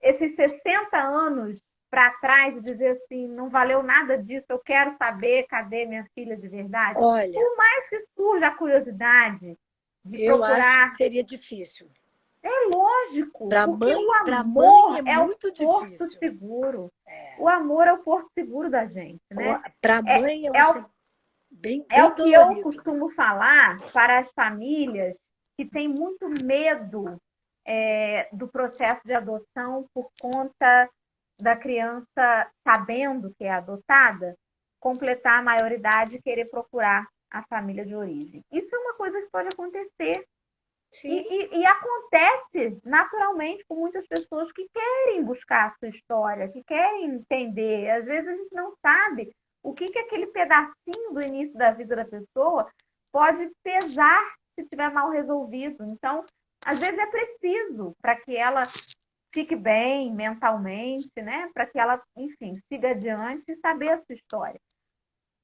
esses 60 anos para trás e dizer assim, não valeu nada disso, eu quero saber cadê minha filha de verdade? Olha, Por mais que surja a curiosidade de eu acho procurar, que seria difícil. é lógico, Para porque o mãe amor é é o muito porto difícil. seguro. O amor é o porto seguro da gente, né? Para mãe, eu É acho o, bem é o que eu dolorido. costumo falar para as famílias que têm muito medo do processo de adoção por conta da criança, sabendo que é adotada, completar a maioridade e querer procurar a família de origem. Isso é uma coisa que pode acontecer. E acontece naturalmente com muitas pessoas que querem buscar a sua história, que querem entender. Às vezes a gente não sabe o que aquele pedacinho do início da vida da pessoa pode pesar se estiver mal resolvido. Então, às vezes é preciso para que ela fique bem mentalmente, né? Para que ela, enfim, siga adiante e saber a sua história.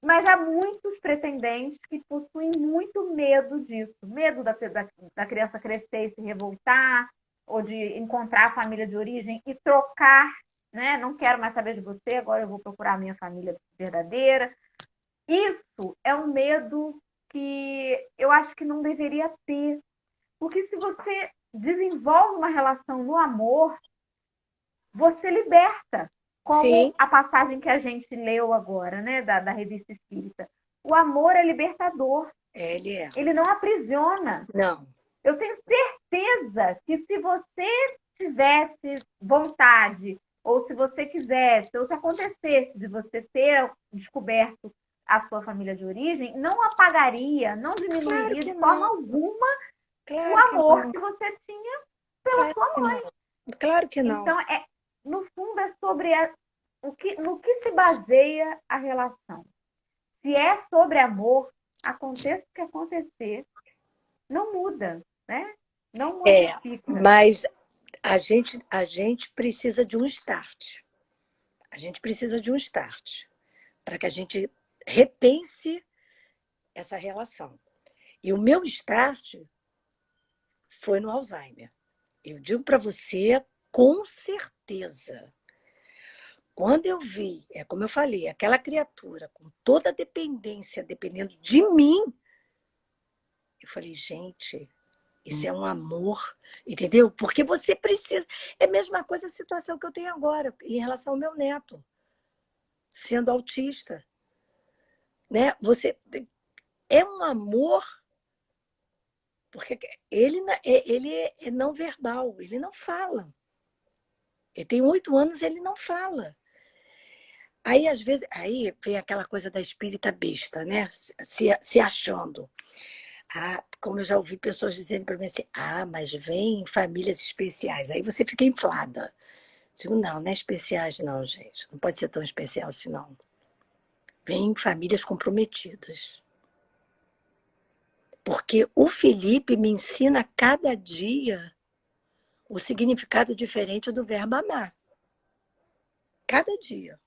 Mas há muitos pretendentes que possuem muito medo disso. Medo da criança crescer e se revoltar, ou de encontrar a família de origem e trocar, né? Não quero mais saber de você, agora eu vou procurar a minha família verdadeira. Isso é um medo que eu acho que não deveria ter. Porque se você desenvolve uma relação no amor, você liberta. Como Sim, a passagem que a gente leu agora, né, da Revista Espírita. O amor é libertador. ele é. Ele não aprisiona. Não. Eu tenho certeza que se você tivesse vontade, ou se você quisesse, ou se acontecesse de você ter descoberto a sua família de origem, não apagaria, não Claro diminuiria que de forma não. alguma o Claro que amor não. que você tinha pela Claro sua que mãe. não. Claro que não. Então, no fundo, é sobre no que se baseia a relação. Se é sobre amor, aconteça o que acontecer, não muda, né? Não É, modifica. mas a gente precisa de um start. A gente precisa de um start para que a gente repense essa relação. E o meu start foi no Alzheimer. Eu digo para você, com certeza. Quando eu vi, é como eu falei, aquela criatura com toda a dependência, dependendo de mim, eu falei, gente, isso é um amor, entendeu? Porque você precisa. É a mesma coisa a situação que eu tenho agora em relação ao meu neto, sendo autista, né? Você é um amor, porque ele é não verbal, ele não fala. Ele tem 8 anos, ele não fala. Aí, às vezes, aí vem aquela coisa da espírita besta, né? Se achando. Ah, como eu já ouvi pessoas dizendo para mim assim, mas vem em famílias especiais. Aí você fica inflada. Digo, não, não é especiais não, gente. Não pode ser tão especial assim, não. Vem em famílias comprometidas. Porque o Felipe me ensina cada dia o significado diferente do verbo amar. Cada dia.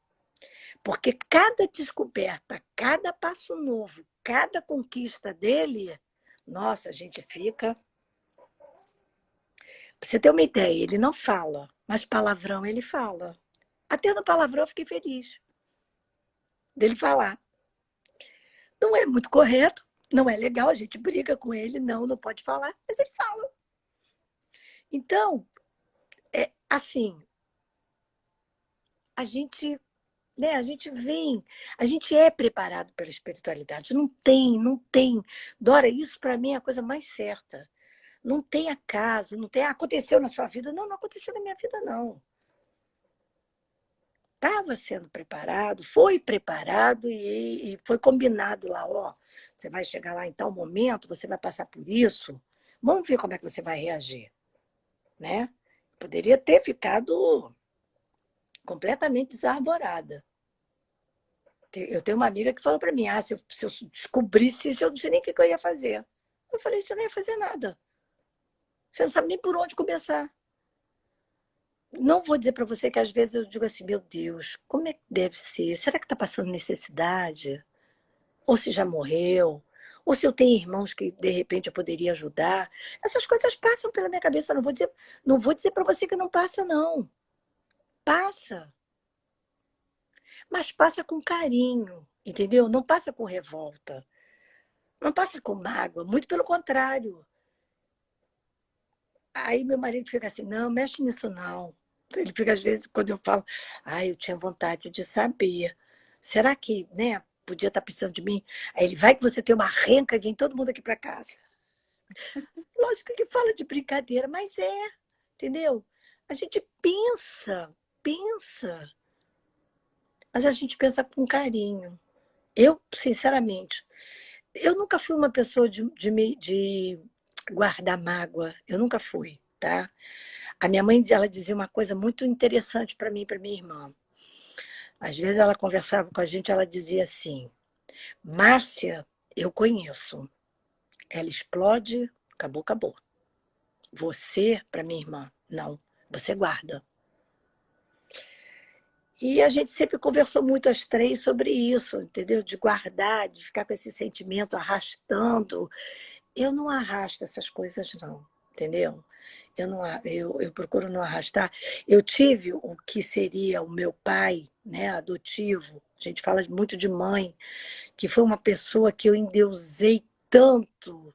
Porque cada descoberta, cada passo novo, cada conquista dele, nossa, a gente fica. Pra você ter uma ideia, ele não fala, mas palavrão ele fala. Até no palavrão eu fiquei feliz dele falar. Não é muito correto, não é legal, a gente briga com ele, não pode falar, mas ele fala. Então, é assim, a gente, né, a gente é preparado pela espiritualidade, não tem. Dora, isso para mim é a coisa mais certa. Não tem acaso, não tem, aconteceu na sua vida. Não aconteceu na minha vida, não. Estava sendo preparado, foi preparado e foi combinado lá, ó, você vai chegar lá em tal momento, você vai passar por isso, vamos ver como é que você vai reagir, né? Poderia ter ficado completamente desarvorada. Eu tenho uma amiga que falou para mim, se eu descobrisse isso, eu não sei nem o que eu ia fazer. Eu falei, você não ia fazer nada. Você não sabe nem por onde começar. Não vou dizer para você que às vezes eu digo assim, meu Deus, como é que deve ser? Será que está passando necessidade? Ou se já morreu? Ou se eu tenho irmãos que de repente eu poderia ajudar? Essas coisas passam pela minha cabeça. Não vou dizer para você que não passa, não. Passa, mas passa com carinho, entendeu? Não passa com revolta, não passa com mágoa, muito pelo contrário. Aí meu marido fica assim, não, mexe nisso não. Ele fica às vezes, quando eu falo, eu tinha vontade de saber. Será que, né, podia estar precisando de mim? Aí ele, vai que você tem uma renca e vem todo mundo aqui para casa. Lógico que fala de brincadeira, mas entendeu? A gente pensa, mas a gente pensa com carinho. Eu, sinceramente, eu nunca fui uma pessoa de guardar mágoa. Eu nunca fui, tá? A minha mãe, ela dizia uma coisa muito interessante para mim e para minha irmã. Às vezes ela conversava com a gente, ela dizia assim: Márcia, eu conheço. Ela explode, acabou, acabou. Você, para minha irmã, não. Você guarda. E a gente sempre conversou muito as três sobre isso, entendeu? De guardar, de ficar com esse sentimento arrastando. Eu não arrasto essas coisas, não, entendeu? Eu procuro não arrastar. Eu tive o que seria o meu pai, né, adotivo. A gente fala muito de mãe, que foi uma pessoa que eu endeusei tanto.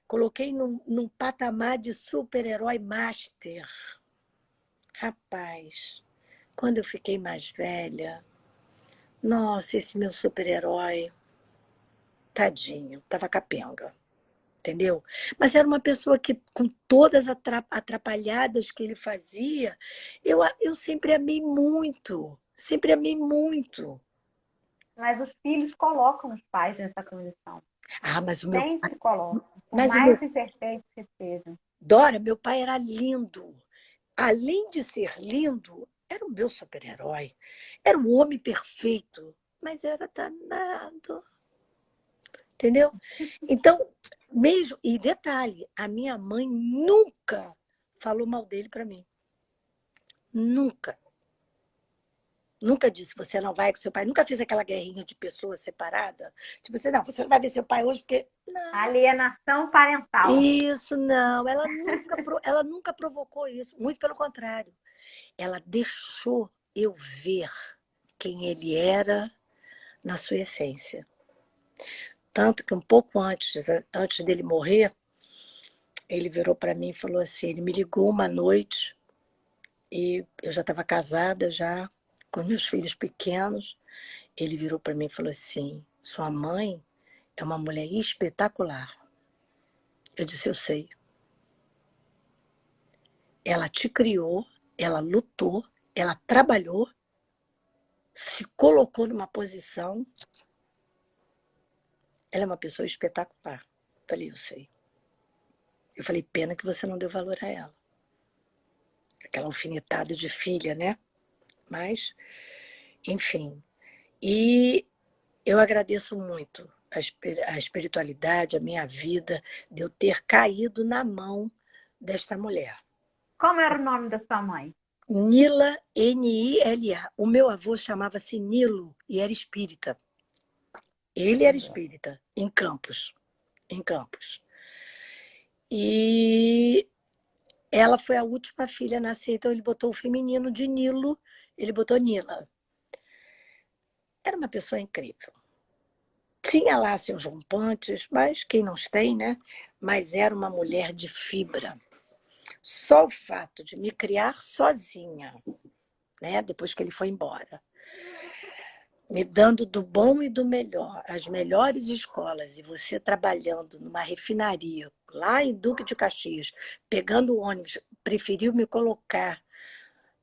Coloquei num patamar de super-herói master. Rapaz, quando eu fiquei mais velha, nossa, esse meu super-herói, tadinho, tava capenga. Entendeu? Mas era uma pessoa que, com todas as atrapalhadas que ele fazia, eu sempre amei muito. Sempre amei muito. Mas os filhos colocam os pais nessa condição. Mas o meu, Sempre colocam, por mas o meu, mais imperfeitos que sejam. Dora, meu pai era lindo. Além de ser lindo, era o meu super-herói. Era um homem perfeito, mas era danado. Entendeu? Então, Mesmo, e detalhe, a minha mãe nunca falou mal dele para mim. Nunca. Nunca disse, você não vai com seu pai. Nunca fez aquela guerrinha de pessoa separada. Tipo assim, não, você não vai ver seu pai hoje porque... Não. Alienação parental. Isso, não. Ela nunca provocou isso. Muito pelo contrário. Ela deixou eu ver quem ele era na sua essência. Tanto que um pouco antes dele morrer, ele virou para mim e falou assim, ele me ligou uma noite e eu já estava casada já com meus filhos pequenos. Ele virou para mim e falou assim, sua mãe é uma mulher espetacular. Eu disse, eu sei. Ela te criou, ela lutou, ela trabalhou, se colocou numa posição. Ela é uma pessoa espetacular. Eu falei, eu sei. Eu falei, pena que você não deu valor a ela. Aquela alfinetada de filha, né? Mas, enfim. E eu agradeço muito a espiritualidade, a minha vida, de eu ter caído na mão desta mulher. Como era o nome da sua mãe? Nila, Nila. O meu avô chamava-se Nilo e era espírita. Ele era espírita, em Campos. Em Campos. E ela foi a última filha a nascer, então ele botou o feminino de Nilo, ele botou Nila. Era uma pessoa incrível. Tinha lá seus rompantes, mas quem não tem, né? Mas era uma mulher de fibra. Só o fato de me criar sozinha, né? Depois que ele foi embora, me dando do bom e do melhor, as melhores escolas, e você trabalhando numa refinaria, lá em Duque de Caxias, pegando o ônibus, preferiu me colocar,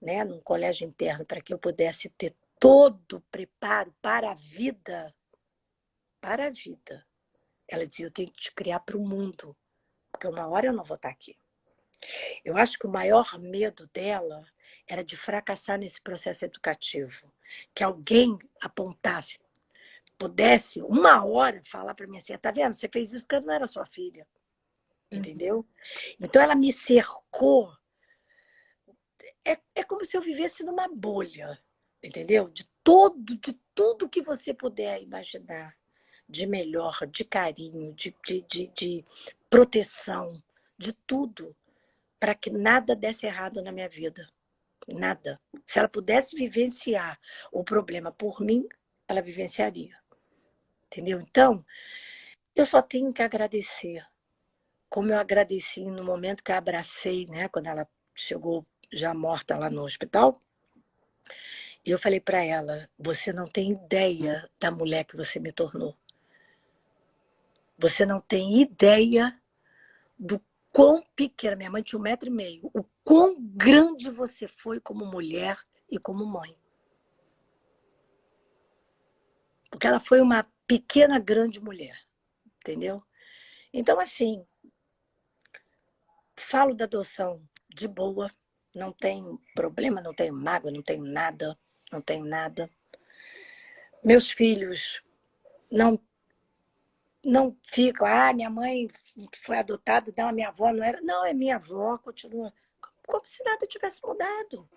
né, num colégio interno para que eu pudesse ter todo o preparo para a vida. Para a vida. Ela dizia, eu tenho que te criar para o mundo, porque uma hora eu não vou estar aqui. Eu acho que o maior medo dela era de fracassar nesse processo educativo. Que alguém apontasse, pudesse, uma hora, falar para mim assim, tá vendo? Você fez isso porque não era sua filha. Entendeu? Então ela me cercou. É como se eu vivesse numa bolha, entendeu? De tudo que você puder imaginar. De melhor, de carinho, de proteção, de tudo, para que nada desse errado na minha vida. Nada. Se ela pudesse vivenciar o problema por mim, ela vivenciaria. Entendeu? Então, eu só tenho que agradecer. Como eu agradeci no momento que eu abracei, né, quando ela chegou já morta lá no hospital, eu falei para ela, você não tem ideia da mulher que você me tornou. Você não tem ideia do quão pequena, minha mãe tinha 1,5 m, o quão grande você foi como mulher e como mãe. Porque ela foi uma pequena, grande mulher, entendeu? Então, assim, falo da adoção de boa, não tem problema, não tenho mágoa, não tenho nada, não tenho nada. Meus filhos não ficam, minha mãe foi adotada, não, a minha avó não era. Não, é minha avó, continua como se nada tivesse mudado,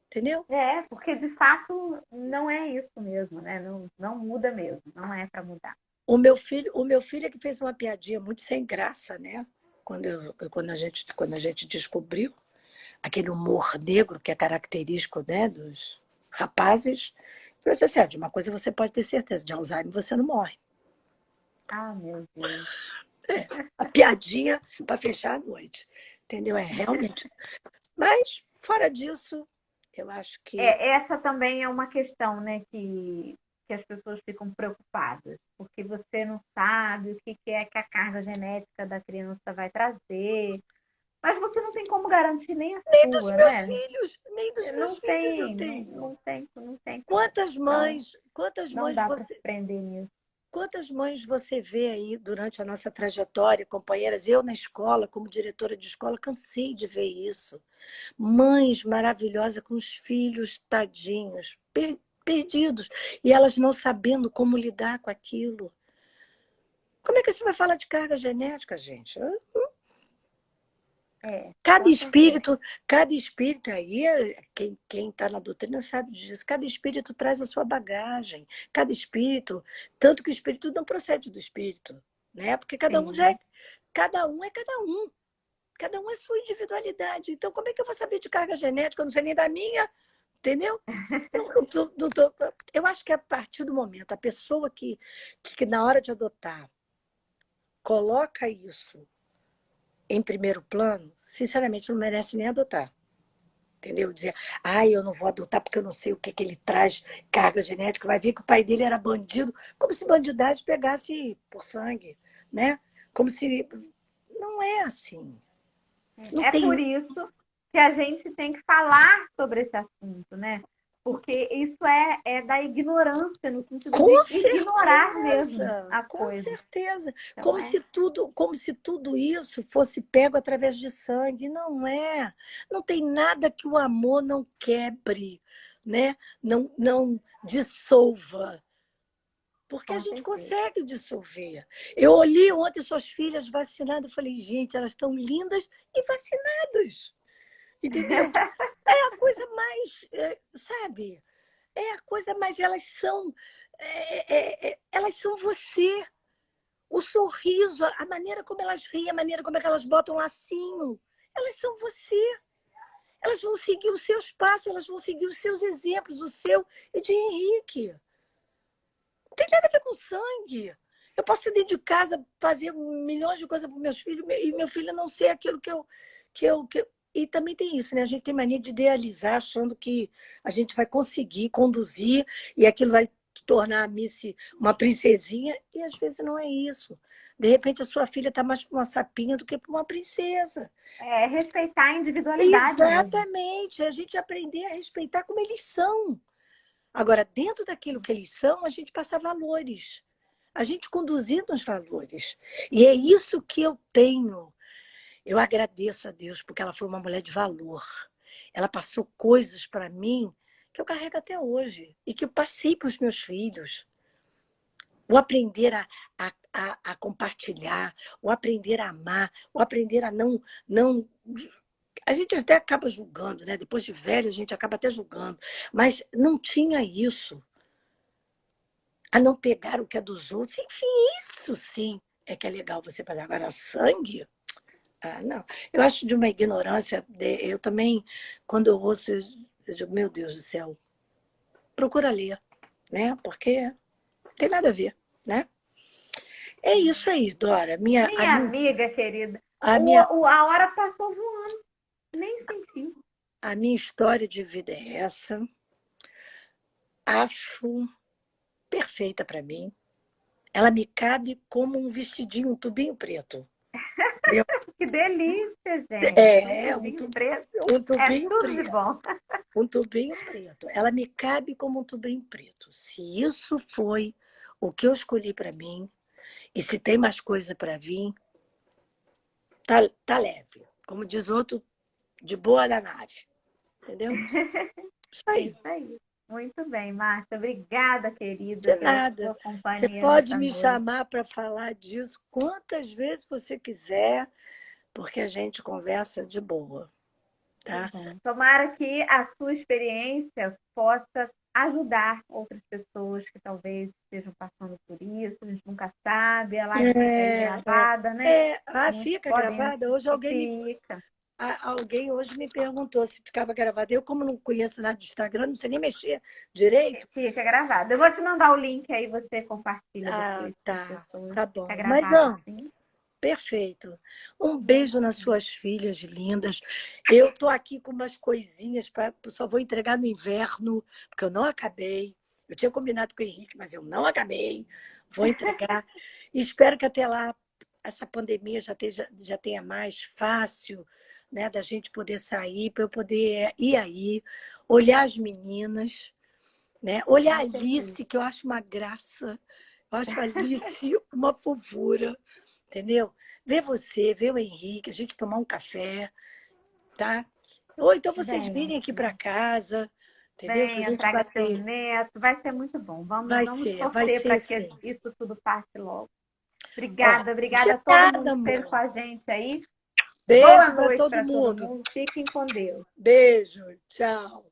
entendeu? Porque de fato não é isso mesmo, né? Não muda mesmo, não é para mudar. O meu filho é que fez uma piadinha muito sem graça, né? Quando a gente descobriu aquele humor negro que é característico, né, dos rapazes, eu falei assim, de uma coisa você pode ter certeza, de Alzheimer você não morre. Ah, meu Deus. A piadinha para fechar a noite, entendeu? Realmente. Mas, fora disso, eu acho que... Essa também é uma questão, né, que as pessoas ficam preocupadas, porque você não sabe o que é que a carga genética da criança vai trazer, mas você não tem como garantir nem a nem sua, dos né? meus filhos, nem dos meus Não filhos eu tem, tenho. não tem. Quantas mães Não dá para se prender nisso. Quantas mães você vê aí durante a nossa trajetória, companheiras? Eu na escola, como diretora de escola, cansei de ver isso. Mães maravilhosas com os filhos tadinhos, perdidos, e elas não sabendo como lidar com aquilo. Como é que você vai falar de carga genética, gente? Com certeza. Cada espírito aí, quem está na doutrina sabe disso, cada espírito traz a sua bagagem, cada espírito, tanto que o espírito não procede do espírito, né? Porque Sim. cada um é cada um é sua individualidade. Então, como é que eu vou saber de carga genética? Eu não sei nem da minha, entendeu? Eu acho que a partir do momento, a pessoa que na hora de adotar coloca isso em primeiro plano, sinceramente, não merece nem adotar. Entendeu? Dizer, eu não vou adotar porque eu não sei o que ele traz, carga genética, vai ver que o pai dele era bandido, como se bandidagem pegasse por sangue, né? Como se... Não é assim. Não É por tem... isso que a gente tem que falar sobre esse assunto, né? Porque isso é da ignorância, no sentido Com de ignorar mesmo certeza, as com coisas. certeza. Então, Como se tudo isso fosse pego através de sangue. Não é. Não tem nada que o amor não quebre, né? Não dissolva. Porque a com gente certeza. consegue dissolver. Eu olhei ontem suas filhas vacinadas e falei, gente, elas estão lindas e vacinadas. Entendeu? É a coisa mais, sabe? É a coisa mais. Elas são você. O sorriso, a maneira como elas riem, a maneira como é que elas botam lacinho. Elas são você. Elas vão seguir os seus passos, elas vão seguir os seus exemplos, o seu e de Henrique. Não tem nada a ver com sangue. Eu posso ir dentro de casa, fazer milhões de coisas para meus filhos e meu filho não ser aquilo que eu. E também tem isso, né? A gente tem mania de idealizar, achando que a gente vai conseguir conduzir e aquilo vai tornar a Missy uma princesinha, e às vezes não é isso. De repente, a sua filha está mais para uma sapinha do que para uma princesa. Respeitar a individualidade mesmo. Exatamente. É a gente aprender a respeitar como eles são. Agora, dentro daquilo que eles são, a gente passa valores. A gente conduzindo os valores. E é isso que eu tenho. Eu agradeço a Deus porque ela foi uma mulher de valor. Ela passou coisas para mim que eu carrego até hoje e que eu passei para os meus filhos. O aprender a compartilhar, o aprender a amar, o aprender a não. A gente até acaba julgando, né? Depois de velho, a gente acaba até julgando. Mas não tinha isso. A não pegar o que é dos outros. Enfim, isso sim é que é legal você fazer. Agora, sangue. Não. Eu acho de uma ignorância. Eu também, quando eu ouço, eu digo, meu Deus do céu, procura ler, né? Porque não tem nada a ver, né? É isso aí, Dora. Minha amiga querida, A minha, a hora passou voando, nem senti. a minha história de vida é essa. Acho perfeita para mim. Ela me cabe como um vestidinho, um tubinho preto. Entendeu? Que delícia, gente. Um É, tubinho preto. um É tubinho tudo de preto. bom. Um tubinho preto. Ela me cabe como um tubinho preto. Se isso foi o que eu escolhi para mim, e se tem mais coisa para vir, tá leve. Como diz outro, de boa da nave. Entendeu? Isso É aí. isso aí. Muito bem, Márcia. Obrigada, De querida, pela nada. sua Você companhia pode nessa me noite. chamar para falar disso quantas vezes você quiser, porque a gente conversa de boa. Que Tá? bom. Tomara que a sua experiência possa ajudar outras pessoas que talvez estejam passando por isso. A gente nunca sabe. A live fica aí gravada, né? Muitos Fica podem gravada. Hoje fica. alguém hoje me perguntou se ficava gravada. Eu, como não conheço nada de Instagram, não sei nem mexer direito. Fica gravado. Eu vou te mandar o link aí, você compartilha depois com as Tá. pessoas. Tá Fica bom. Mas, gravado sim. perfeito. Um beijo nas suas filhas lindas. Eu estou aqui com umas coisinhas, só vou entregar no inverno, porque eu não acabei. Eu tinha combinado com o Henrique, mas eu não acabei. Vou entregar. E espero que até lá essa pandemia já tenha mais fácil, né, da gente poder sair, para eu poder ir aí, olhar as meninas, né? Olhar a Com certeza. Alice, que eu acho uma graça. Eu acho a Alice uma fofura. Entendeu? Ver você, ver o Henrique, a gente tomar um café, tá? Ou então vocês Venha, virem aqui para casa, entendeu? Para a venha, gente traga seu bater. neto. Vai ser muito bom. Vamos Vai torcer ser para que sim. isso tudo passe logo. Obrigada, Ó, obrigada a todo nada, mundo que esteve amor. com a gente aí. Boa Beijo para noite todo para todo mundo. mundo. Fiquem com Deus. Beijo. Tchau.